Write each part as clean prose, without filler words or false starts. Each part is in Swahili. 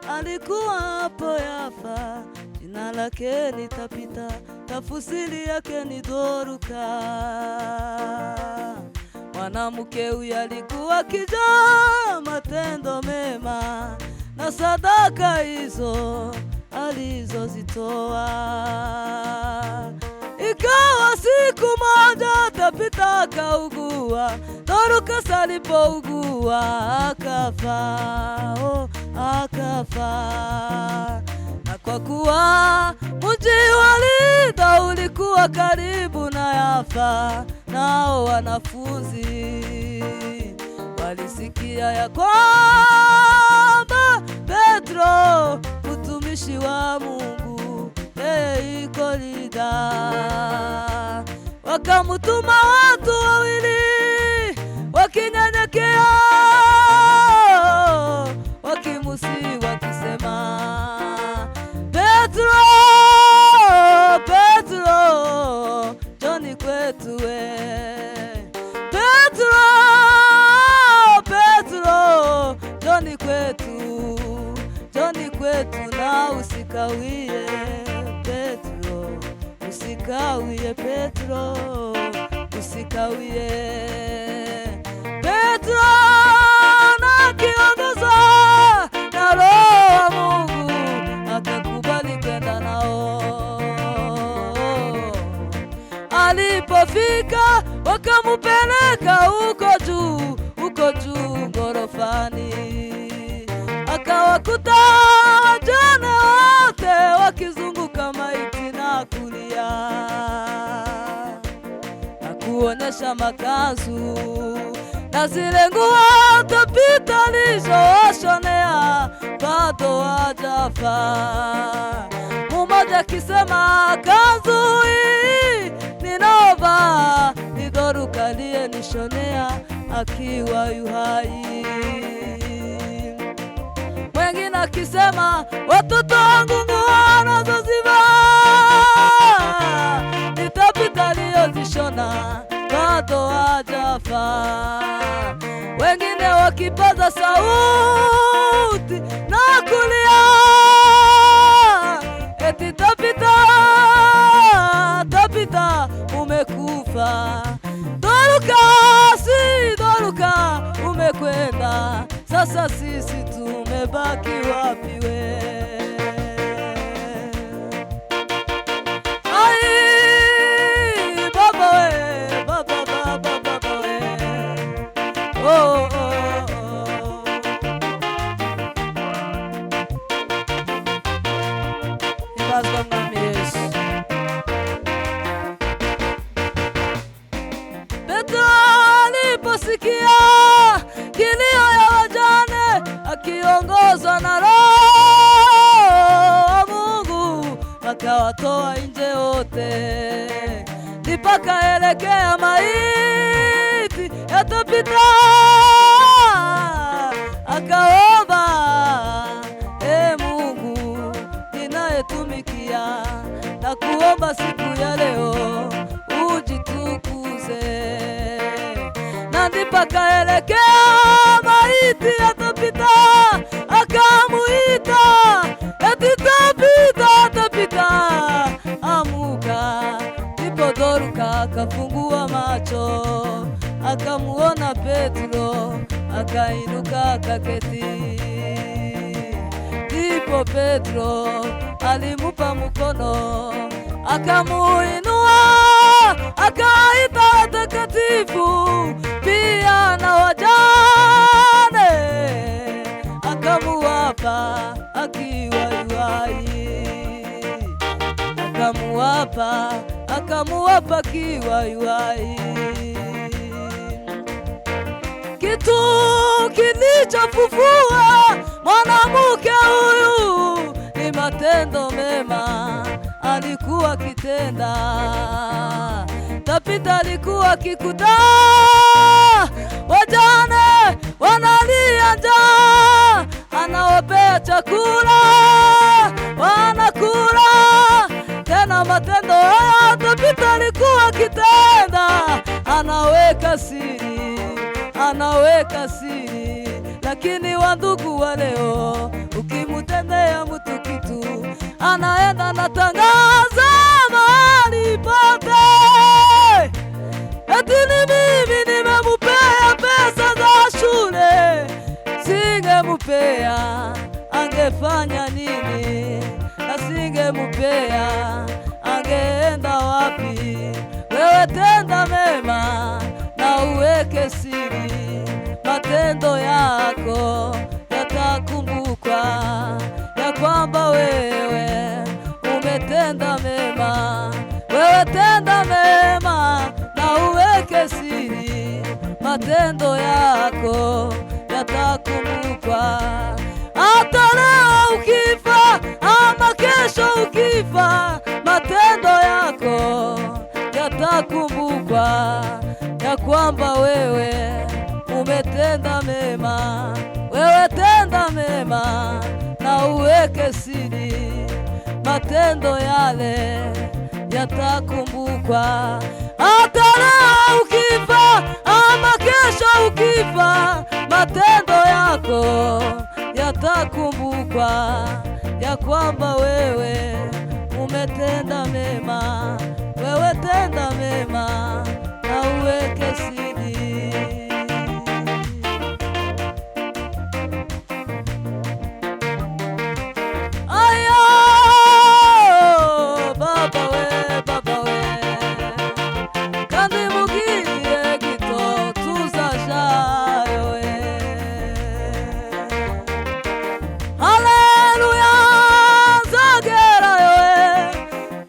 Alikuwa hapo Yafa, jina lake ni Tabita, tafsiri yake ni Doruka. Mwanamke huyu alikuwa kijana matendo mema, na sadaka hizo alizozitoa. Ikawa siku moja Tabita akaugua, Doruka alipougua akafa, akafa. Na kwa kuwa mji wa Lida ulikuwa karibu na Yafa, nao wanafunzi walisikia ya kwamba Petro mtumishi wa Mungu iko Lida, wakamutuma watu wawili wakinyenyekea, wakimusihi wakisema, Petro, Petro, njoni kwetu we. Petro, Petro, njoni kwetu, njoni kwetu na usikawie. Petro, usikawie. Petro, usikawie. Petro na kiongozwa na Roho wa Mungu akakubali kwenda nao. Alipofika wakamupeleka huko juu gorofani, akawakuta wajane wote wakizunguka maiti na kulia na kuonyesha makazu na zile nguo Tabita alizoshonea bado hajafa. Mmoja akisema, kanzu hii ninova ni Doruka aliyenishonea akiwa yuhai. Wengine akisema, watoto wangu nguo wanazozivaa ni Tabita aliyozishona bado hajafa. Wengine wakipaza sauti na kulia, eti Tabita, Tabita umekufa. Doruka, si Doruka umekwenda, sasa sisi tumebaki wapi we? Petro aliposikia kilio ya wajane akiongozwa na Roho wa Mungu akawatoa nje wote, ndipo akaelekea maiti ya Tabita akaomba, Mungu ninayetumikia na kuomba siku ya leo ujitukuze. Na ndipo akaelekea maiti ya Tabita akamuita, eti Tabita, Tabita amuka. Ndipo Doruka akafungua macho akamuona Petro, akainuka akaketi. Ndipo Petro alimupa mkono akamuinua, akaita watakatifu pia na wajane, akamuwapa akiwa yuhai, akamuwapa akiwa yuhai. Kitu kilicho kilichofufua mwanamke huyu ni matendo mema alikuwa kitenda. Tabitha alikuwa akikuta wajane wanalia njaa, anawapea chakula wanakula. Tena matendo haya Tabitha alikuwa akitenda, anaweka siri, anaweka siri. Lakini wandugu wa leo, ukimutendea mtu kitu, anaenda natangaza mahali pote, eti ni mimi nimemupea pesa za shule. Singemupea angefanya nini? Asingemupea angeenda wapi? Wewe tenda mema na uweke siri, matendo yako yatakumbukwa, ya kwamba wewe umetenda mema. Wewe tenda mema na uweke siri, matendo yako yatakumbukwa. Hata leo ukifa ama kesho ukifa, matendo yako yatakumbukwa, ya kwamba wewe umetenda mema. Wewe tenda mema na uweke siri, matendo yale yatakumbukwa. Hata leo ukifa ama kesho ukifa, matendo yako yatakumbukwa, ya kwamba wewe umetenda mema. Wewe tenda mema na uweke siri. Ayo baba we, baba we, kandi mugiye gito tuzashayo we. Haleluya nzagerayo we,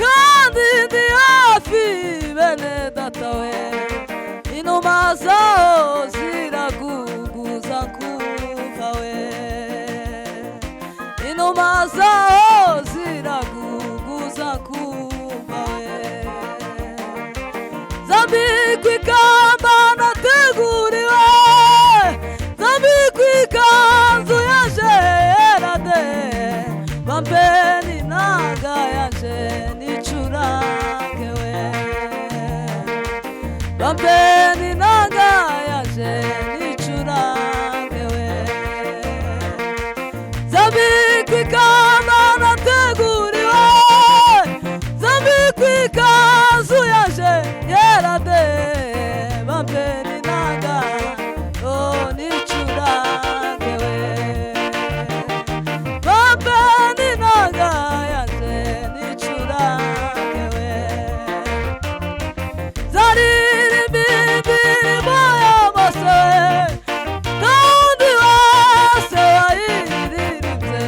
kandi ndi hafi bene data we. Inuma zao ziraguguza nkumva we, inuma zao ziraguguza nkumva we. Zambikwa ikamba nateguriwe, zambikwa ikanzu yaje yerade, bampeni naga yaje nicurange we, bampeni naga yaje nicurange we. Zambikwa ikamba nateguriwe, zambikwa ikanzu yaje yerade, bampeni naga oh nicurange we, bampeni naga yaje nicurange we. Zariri bibiri moya bose, kandi wase wayiririmze,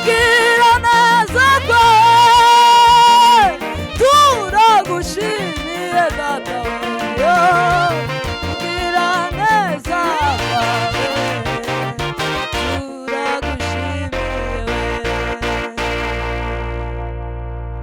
Uki